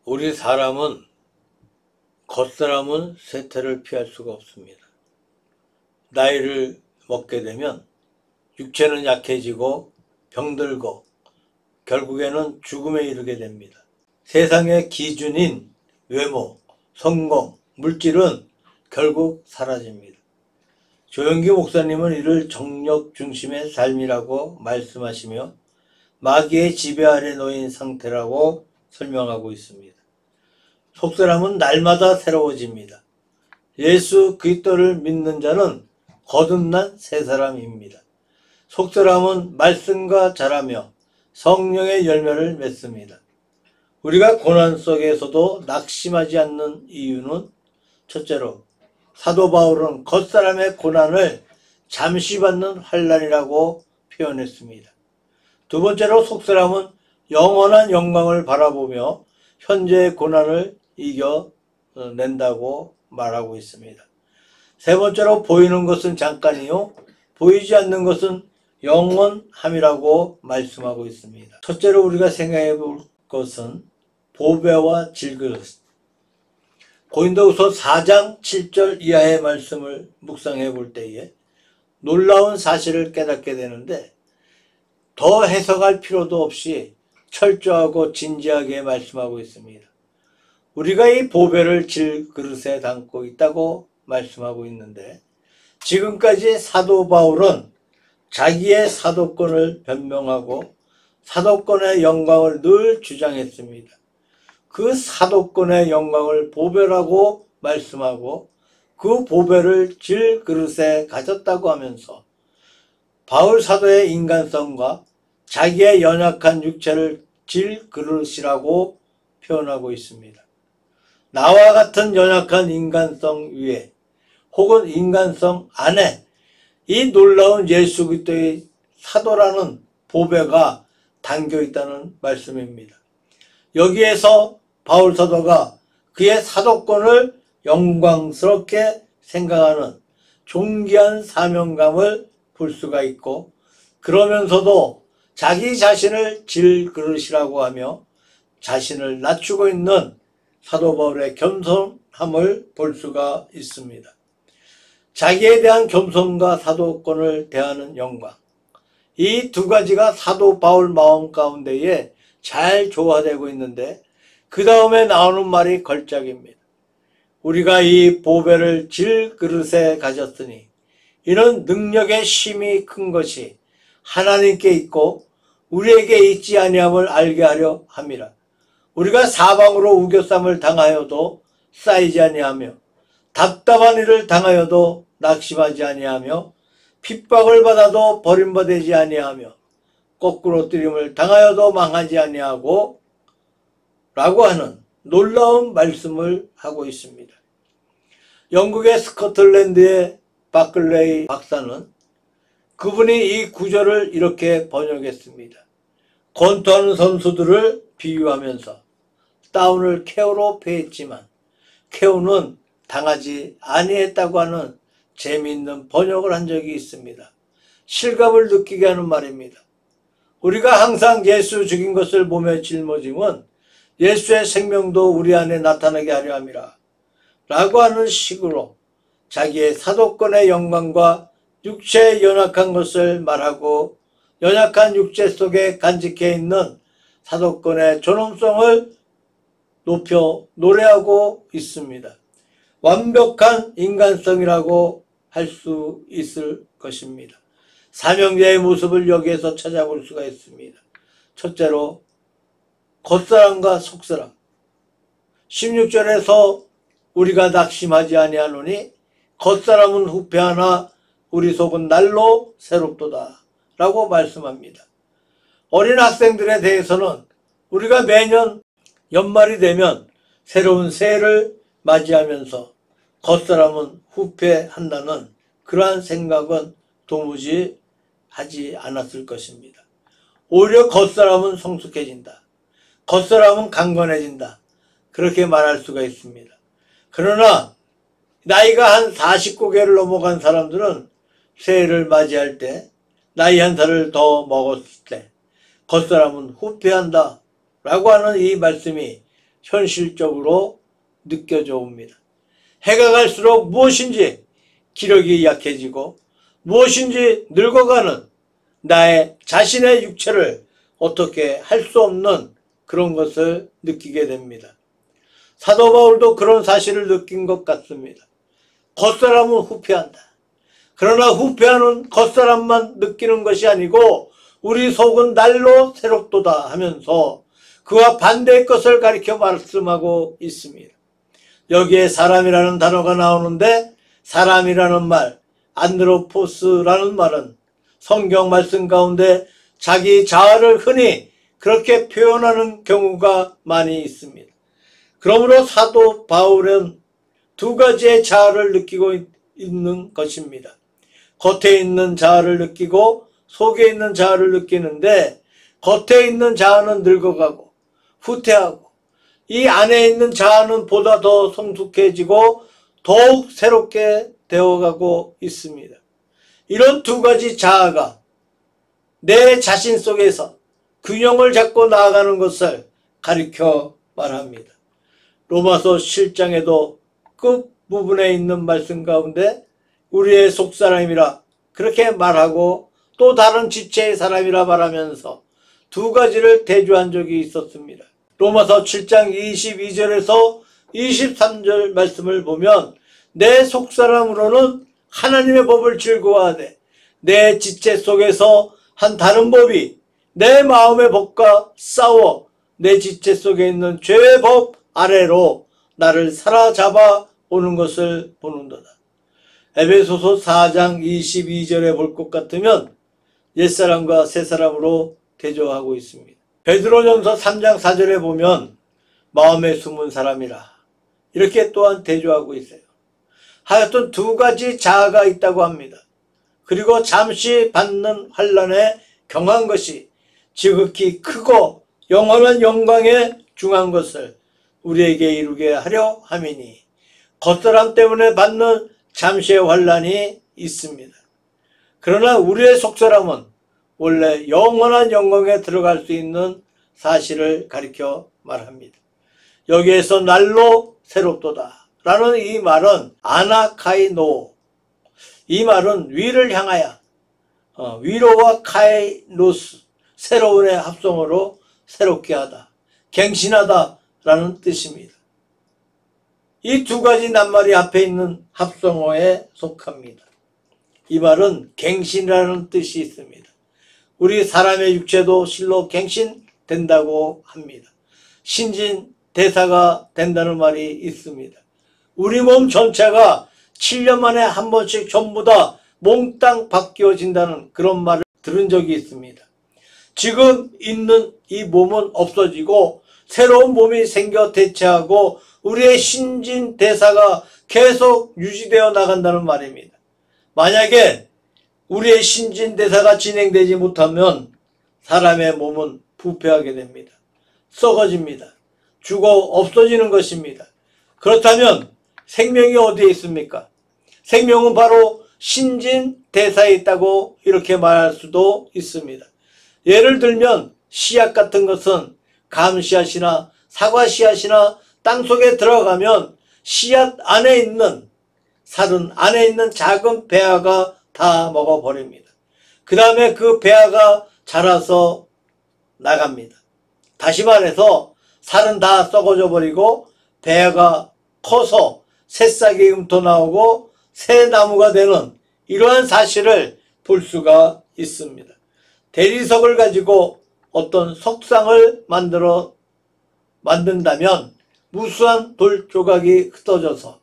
우리 사람은 겉사람은 쇠퇴를 피할 수가 없습니다. 나이를 먹게 되면 육체는 약해지고 병들고 결국에는 죽음에 이르게 됩니다. 세상의 기준인 외모, 성공, 물질은 결국 사라집니다. 조영기 목사님은 이를 정력 중심의 삶이라고 말씀하시며 마귀의 지배 아래 놓인 상태라고 설명하고 있습니다. 속사람은 날마다 새로워집니다. 예수 그리스도를 믿는 자는 거듭난 새 사람입니다. 속사람은 말씀과 자라며 성령의 열매를 맺습니다. 우리가 고난 속에서도 낙심하지 않는 이유는 첫째로 사도 바울은 겉사람의 고난을 잠시 받는 환난이라고 표현했습니다. 두 번째로 속사람은 영원한 영광을 바라보며 현재의 고난을 이겨낸다고 말하고 있습니다. 세 번째로 보이는 것은 잠깐이요 보이지 않는 것은 영원함이라고 말씀하고 있습니다. 첫째로 우리가 생각해 볼 것은 보배와 질그릇. 고린도후서 4장 7절 이하의 말씀을 묵상해 볼 때에 놀라운 사실을 깨닫게 되는데 더 해석할 필요도 없이 철저하고 진지하게 말씀하고 있습니다. 우리가 이 보배를 질그릇에 담고 있다고 말씀하고 있는데 지금까지 사도 바울은 자기의 사도권을 변명하고 사도권의 영광을 늘 주장했습니다. 그 사도권의 영광을 보배라고 말씀하고 그 보배를 질그릇에 가졌다고 하면서 바울 사도의 인간성과 자기의 연약한 육체를 질그릇이라고 표현하고 있습니다. 나와 같은 연약한 인간성 위에 혹은 인간성 안에 이 놀라운 예수 그리스도의 사도라는 보배가 담겨 있다는 말씀입니다. 여기에서 바울 사도가 그의 사도권을 영광스럽게 생각하는 존귀한 사명감을 볼 수가 있고 그러면서도 자기 자신을 질그릇이라고 하며 자신을 낮추고 있는 사도 바울의 겸손함을 볼 수가 있습니다. 자기에 대한 겸손과 사도권을 대하는 영광, 이 두 가지가 사도 바울 마음 가운데에 잘 조화되고 있는데 그 다음에 나오는 말이 걸작입니다. 우리가 이 보배를 질그릇에 가졌으니 이는 능력의 힘이 큰 것이 하나님께 있고 우리에게 있지 아니함을 알게 하려 함이라. 우리가 사방으로 우겨쌈을 당하여도 쌓이지 아니하며 답답한 일을 당하여도 낙심하지 아니하며 핍박을 받아도 버림받지 아니하며 거꾸로 뜨림을 당하여도 망하지 아니하고 라고 하는 놀라운 말씀을 하고 있습니다. 영국의 스코틀랜드의 바클레이 박사는 그분이 이 구절을 이렇게 번역했습니다. 권투하는 선수들을 비유하면서 다운을 KO로 패했지만 KO는 당하지 아니했다고 하는 재미있는 번역을 한 적이 있습니다. 실감을 느끼게 하는 말입니다. 우리가 항상 예수 죽인 것을 몸에 짊어짐은 예수의 생명도 우리 안에 나타나게 하려 함이라 라고 하는 식으로 자기의 사도권의 영광과 육체의 연약한 것을 말하고 연약한 육체 속에 간직해 있는 사도권의 존엄성을 높여 노래하고 있습니다. 완벽한 인간성이라고 할 수 있을 것입니다. 사명자의 모습을 여기에서 찾아볼 수가 있습니다. 첫째로 겉사람과 속사람. 16절에서 우리가 낙심하지 아니하노니 겉사람은 후패하나 우리 속은 날로 새롭도다 라고 말씀합니다. 어린 학생들에 대해서는 우리가 매년 연말이 되면 새로운 새해를 맞이하면서 겉사람은 후패한다는 그러한 생각은 도무지 하지 않았을 것입니다. 오히려 겉사람은 성숙해진다. 겉사람은 강건해진다. 그렇게 말할 수가 있습니다. 그러나 나이가 한 49개를 넘어간 사람들은 새해를 맞이할 때 나이 한 살을 더 먹었을 때 겉사람은 후패한다 라고 하는 이 말씀이 현실적으로 느껴져 옵니다. 해가 갈수록 무엇인지 기력이 약해지고 무엇인지 늙어가는 나의 자신의 육체를 어떻게 할 수 없는 그런 것을 느끼게 됩니다. 사도 바울도 그런 사실을 느낀 것 같습니다. 겉사람은 후패한다. 그러나 후패하는 겉사람만 느끼는 것이 아니고 우리 속은 날로 새롭도다 하면서 그와 반대의 것을 가리켜 말씀하고 있습니다. 여기에 사람이라는 단어가 나오는데 사람이라는 말, 안드로포스라는 말은 성경 말씀 가운데 자기 자아를 흔히 그렇게 표현하는 경우가 많이 있습니다. 그러므로 사도 바울은 두 가지의 자아를 느끼고 있는 것입니다. 겉에 있는 자아를 느끼고 속에 있는 자아를 느끼는데 겉에 있는 자아는 늙어가고 후퇴하고 이 안에 있는 자아는 보다 더 성숙해지고 더욱 새롭게 되어가고 있습니다. 이런 두 가지 자아가 내 자신 속에서 균형을 잡고 나아가는 것을 가리켜 말합니다. 로마서 7장에도 끝부분에 있는 말씀 가운데 우리의 속사람이라 그렇게 말하고 또 다른 지체의 사람이라 말하면서 두 가지를 대조한 적이 있었습니다. 로마서 7장 22절에서 23절 말씀을 보면 내 속사람으로는 하나님의 법을 즐거워하되 내 지체 속에서 한 다른 법이 내 마음의 법과 싸워 내 지체 속에 있는 죄의 법 아래로 나를 사로잡아 오는 것을 보는도다. 에베소서 4장 22절에 볼 것 같으면 옛사람과 새사람으로 대조하고 있습니다. 베드로전서 3장 4절에 보면 마음에 숨은 사람이라 이렇게 또한 대조하고 있어요. 하여튼 두 가지 자아가 있다고 합니다. 그리고 잠시 받는 환난에 경한 것이 지극히 크고 영원한 영광에 중한 것을 우리에게 이루게 하려 함이니 겉사람 때문에 받는 잠시의 환난이 있습니다. 그러나 우리의 속사람은 원래 영원한 영광에 들어갈 수 있는 사실을 가리켜 말합니다. 여기에서 날로 새롭도다 라는 이 말은 아나카이노, 이 말은 위를 향하여 위로와 카이노스, 새로운의 합성어로 새롭게 하다, 갱신하다 라는 뜻입니다. 이 두 가지 낱말이 앞에 있는 합성어에 속합니다. 이 말은 갱신이라는 뜻이 있습니다. 우리 사람의 육체도 실로 갱신된다고 합니다. 신진대사가 된다는 말이 있습니다. 우리 몸 전체가 7년 만에 한 번씩 전부 다 몽땅 바뀌어진다는 그런 말을 들은 적이 있습니다. 지금 있는 이 몸은 없어지고 새로운 몸이 생겨 대체하고 우리의 신진대사가 계속 유지되어 나간다는 말입니다. 만약에 우리의 신진대사가 진행되지 못하면 사람의 몸은 부패하게 됩니다. 썩어집니다. 죽어 없어지는 것입니다. 그렇다면 생명이 어디에 있습니까? 생명은 바로 신진대사에 있다고 이렇게 말할 수도 있습니다. 예를 들면 씨앗 같은 것은 감씨앗이나 사과씨앗이나 땅속에 들어가면 씨앗 안에 있는 살은 안에 있는 작은 배아가 다 먹어버립니다. 그 다음에 그 배아가 자라서 나갑니다. 다시 말해서 살은 다 썩어져 버리고 배아가 커서 새싹이 ươ터 나오고 새 나무가 되는 이러한 사실을 볼 수가 있습니다. 대리석을 가지고 어떤 석상을 만든다면 무수한 돌 조각이 흩어져서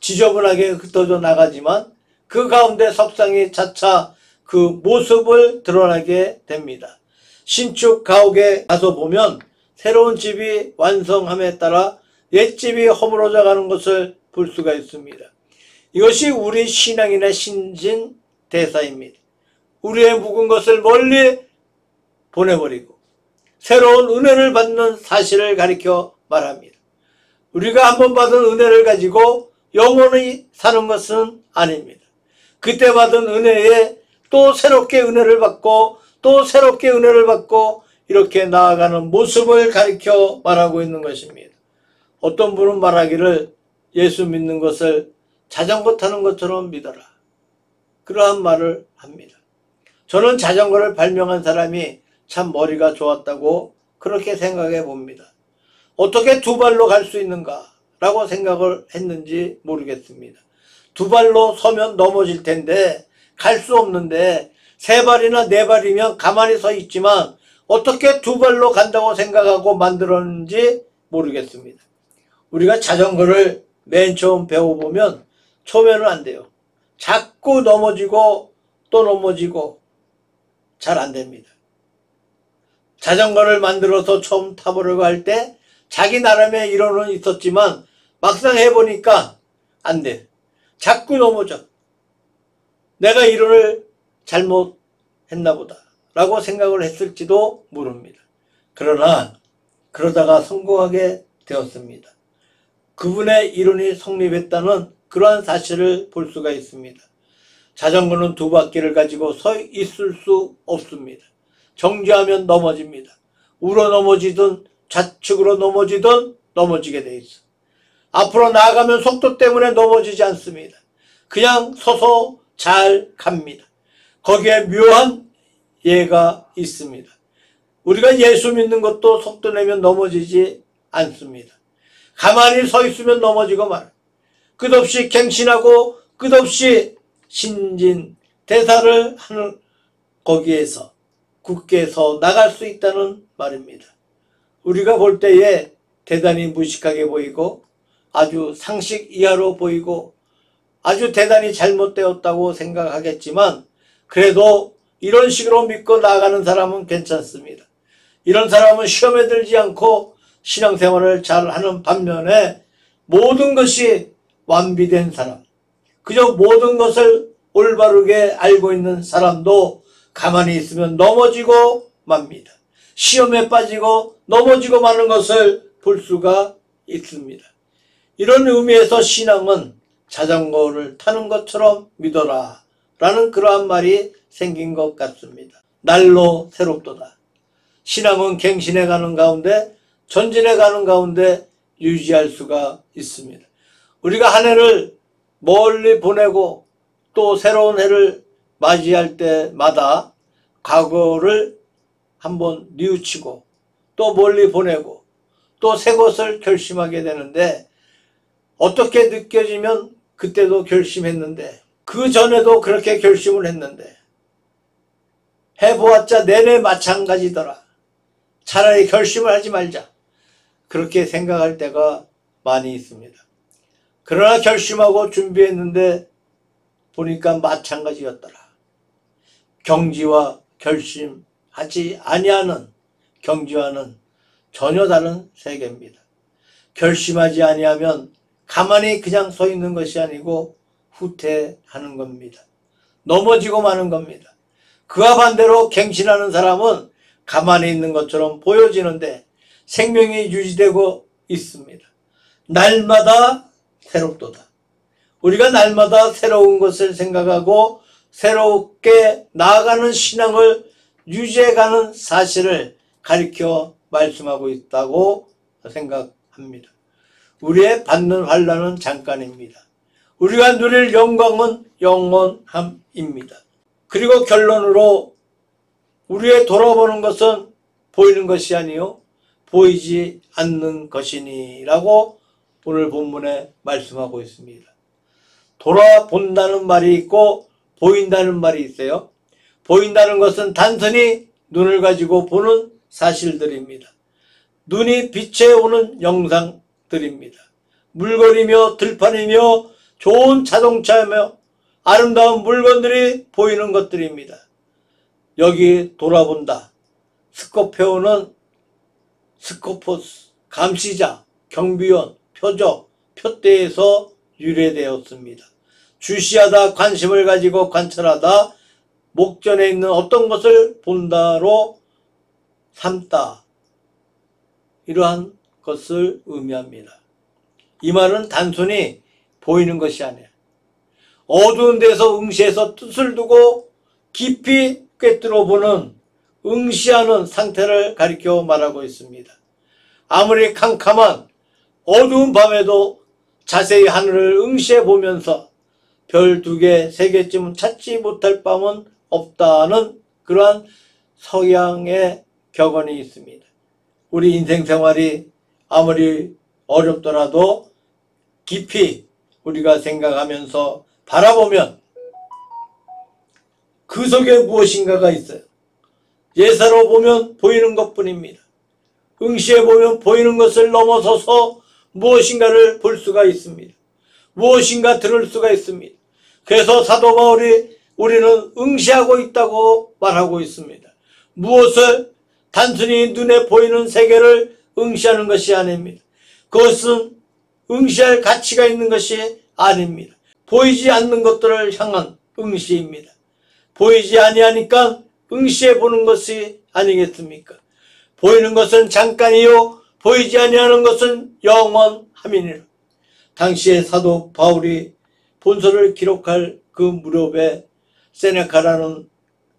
지저분하게 흩어져 나가지만 그 가운데 석상이 차차 그 모습을 드러나게 됩니다. 신축 가옥에 가서 보면 새로운 집이 완성함에 따라 옛집이 허물어져 가는 것을 볼 수가 있습니다. 이것이 우리 신앙인의 신진대사입니다. 우리의 묵은 것을 멀리 보내버리고 새로운 은혜를 받는 사실을 가리켜 말합니다. 우리가 한번 받은 은혜를 가지고 영원히 사는 것은 아닙니다. 그때 받은 은혜에 또 새롭게 은혜를 받고 또 새롭게 은혜를 받고 이렇게 나아가는 모습을 가리켜 말하고 있는 것입니다. 어떤 분은 말하기를 예수 믿는 것을 자전거 타는 것처럼 믿어라. 그러한 말을 합니다. 저는 자전거를 발명한 사람이 참 머리가 좋았다고 그렇게 생각해 봅니다. 어떻게 두 발로 갈 수 있는가 라고 생각을 했는지 모르겠습니다. 두 발로 서면 넘어질 텐데 갈 수 없는데 세 발이나 네 발이면 가만히 서 있지만 어떻게 두 발로 간다고 생각하고 만들었는지 모르겠습니다. 우리가 자전거를 맨 처음 배워보면 처음에는 안 돼요. 자꾸 넘어지고 또 넘어지고 잘 안 됩니다. 자전거를 만들어서 처음 타보려고 할 때 자기 나름의 이론은 있었지만 막상 해보니까 안 돼. 자꾸 넘어져. 내가 이론을 잘못했나 보다 라고 생각을 했을지도 모릅니다. 그러나 그러다가 성공하게 되었습니다. 그분의 이론이 성립했다는 그러한 사실을 볼 수가 있습니다. 자전거는 두 바퀴를 가지고 서 있을 수 없습니다. 정지하면 넘어집니다. 우러 넘어지든 좌측으로 넘어지든 넘어지게 돼 있어. 앞으로 나아가면 속도 때문에 넘어지지 않습니다. 그냥 서서 잘 갑니다. 거기에 묘한 예가 있습니다. 우리가 예수 믿는 것도 속도 내면 넘어지지 않습니다. 가만히 서 있으면 넘어지고 말. 끝없이 갱신하고 끝없이 신진 대사를 하는 거기에서 굳게 서 나갈 수 있다는 말입니다. 우리가 볼 때에 대단히 무식하게 보이고 아주 상식 이하로 보이고 아주 대단히 잘못되었다고 생각하겠지만 그래도 이런 식으로 믿고 나아가는 사람은 괜찮습니다. 이런 사람은 시험에 들지 않고 신앙생활을 잘하는 반면에 모든 것이 완비된 사람, 그저 모든 것을 올바르게 알고 있는 사람도 가만히 있으면 넘어지고 맙니다. 시험에 빠지고 넘어지고 마는 것을 볼 수가 있습니다. 이런 의미에서 신앙은 자전거를 타는 것처럼 믿어라 라는 그러한 말이 생긴 것 같습니다. 날로 새롭도다. 신앙은 갱신해 가는 가운데 전진해 가는 가운데 유지할 수가 있습니다. 우리가 한 해를 멀리 보내고 또 새로운 해를 맞이할 때마다 과거를 한번 뉘우치고 또 멀리 보내고 또 새 것을 결심하게 되는데 어떻게 느껴지면 그때도 결심했는데 그 전에도 그렇게 결심을 했는데 해보았자 내내 마찬가지더라. 차라리 결심을 하지 말자. 그렇게 생각할 때가 많이 있습니다. 그러나 결심하고 준비했는데 보니까 마찬가지였더라. 경지와 결심하지 아니하는 경지와는 전혀 다른 세계입니다. 결심하지 아니하면 가만히 그냥 서 있는 것이 아니고 후퇴하는 겁니다. 넘어지고 마는 겁니다. 그와 반대로 갱신하는 사람은 가만히 있는 것처럼 보여지는데 생명이 유지되고 있습니다. 날마다 새롭도다. 우리가 날마다 새로운 것을 생각하고 새롭게 나아가는 신앙을 유지해가는 사실을 가리켜 말씀하고 있다고 생각합니다. 우리의 받는 환난은 잠깐입니다. 우리가 누릴 영광은 영원함입니다. 그리고 결론으로 우리의 돌아보는 것은 보이는 것이 아니요 보이지 않는 것이니 라고 오늘 본문에 말씀하고 있습니다. 돌아본다는 말이 있고 보인다는 말이 있어요. 보인다는 것은 단순히 눈을 가지고 보는 사실들입니다. 눈이 빛에 오는 영상들입니다. 물건이며 들판이며 좋은 자동차며 아름다운 물건들이 보이는 것들입니다. 여기 돌아본다. 스코페오는 스코포스, 감시자, 경비원, 표적, 표대에서 유래되었습니다. 주시하다, 관심을 가지고 관찰하다, 목전에 있는 어떤 것을 본다로 삼다. 이러한 것을 의미합니다. 이 말은 단순히 보이는 것이 아니에요. 어두운 데서 응시해서 뜻을 두고 깊이 꿰뚫어 보는 응시하는 상태를 가리켜 말하고 있습니다. 아무리 캄캄한 어두운 밤에도 자세히 하늘을 응시해 보면서 별 2개, 3개쯤은 찾지 못할 밤은 없다는 그러한 성향의 격언이 있습니다. 우리 인생 생활이 아무리 어렵더라도 깊이 우리가 생각하면서 바라보면 그 속에 무엇인가가 있어요. 예사로 보면 보이는 것뿐입니다. 응시해 보면 보이는 것을 넘어서서 무엇인가를 볼 수가 있습니다. 무엇인가 들을 수가 있습니다. 그래서 사도 바울이 우리는 응시하고 있다고 말하고 있습니다. 무엇을? 단순히 눈에 보이는 세계를 응시하는 것이 아닙니다. 그것은 응시할 가치가 있는 것이 아닙니다. 보이지 않는 것들을 향한 응시입니다. 보이지 아니하니까 응시해 보는 것이 아니겠습니까? 보이는 것은 잠깐이요 보이지 아니하는 것은 영원함이니라. 당시에 사도 바울이 본서를 기록할 그 무렵에 세네카라는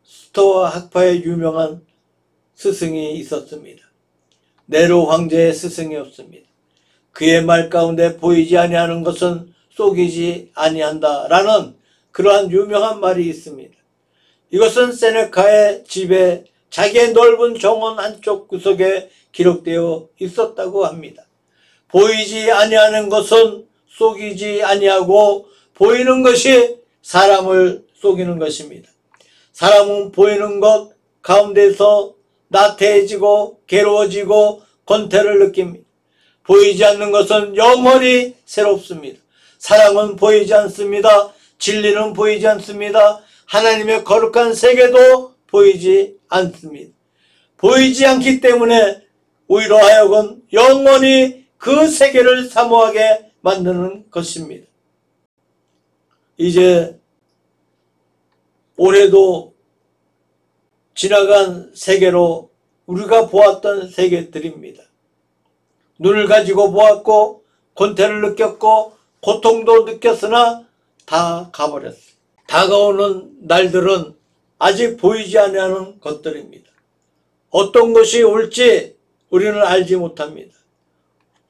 스토아 학파의 유명한 스승이 있었습니다. 네로 황제의 스승이었습니다. 그의 말 가운데 보이지 아니하는 것은 속이지 아니한다 라는 그러한 유명한 말이 있습니다. 이것은 세네카의 집에 자기의 넓은 정원 한쪽 구석에 기록되어 있었다고 합니다. 보이지 아니하는 것은 속이지 아니하고 보이는 것이 사람을 속이는 것입니다. 사람은 보이는 것 가운데서 나태해지고 괴로워지고 권태를 느낍니다. 보이지 않는 것은 영원히 새롭습니다. 사랑은 보이지 않습니다. 진리는 보이지 않습니다. 하나님의 거룩한 세계도 보이지 않습니다. 보이지 않기 때문에 우리로 하여금 영원히 그 세계를 사모하게 만드는 것입니다. 이제 올해도 지나간 세계로 우리가 보았던 세계들입니다. 눈을 가지고 보았고 권태를 느꼈고 고통도 느꼈으나 다 가버렸어요. 다가오는 날들은 아직 보이지 않는 것들입니다. 어떤 것이 올지 우리는 알지 못합니다.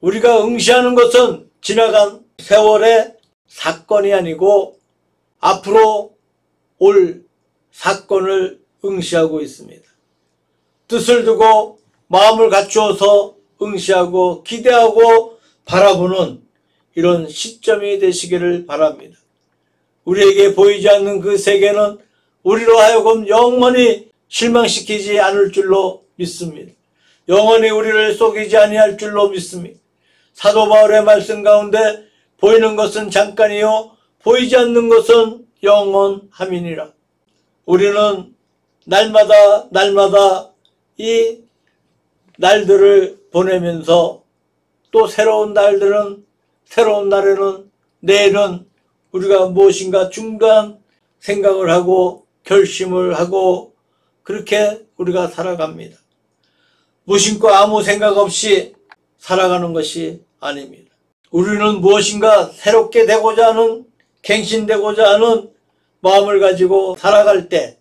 우리가 응시하는 것은 지나간 세월의 사건이 아니고 앞으로 올 사건을 응시하고 있습니다. 뜻을 두고 마음을 갖추어서 응시하고 기대하고 바라보는 이런 시점이 되시기를 바랍니다. 우리에게 보이지 않는 그 세계는 우리로 하여금 영원히 실망시키지 않을 줄로 믿습니다. 영원히 우리를 속이지 아니할 줄로 믿습니다. 사도 바울의 말씀 가운데 보이는 것은 잠깐이요 보이지 않는 것은 영원함이니라. 우리는 날마다 이 날들을 보내면서 또 새로운 날에는 내일은 우리가 무엇인가 중간 생각을 하고 결심을 하고 그렇게 우리가 살아갑니다. 무심코 아무 생각 없이 살아가는 것이 아닙니다. 우리는 무엇인가 새롭게 되고자 하는, 갱신되고자 하는 마음을 가지고 살아갈 때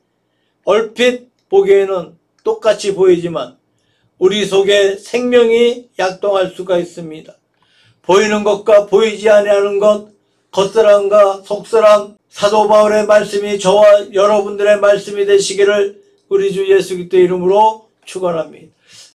얼핏 보기에는 똑같이 보이지만 우리 속에 생명이 약동할 수가 있습니다. 보이는 것과 보이지 아니하는 것, 겉사람과 속사람, 사도 바울의 말씀이 저와 여러분들의 말씀이 되시기를 우리 주 예수 그리스도의 이름으로 축원합니다.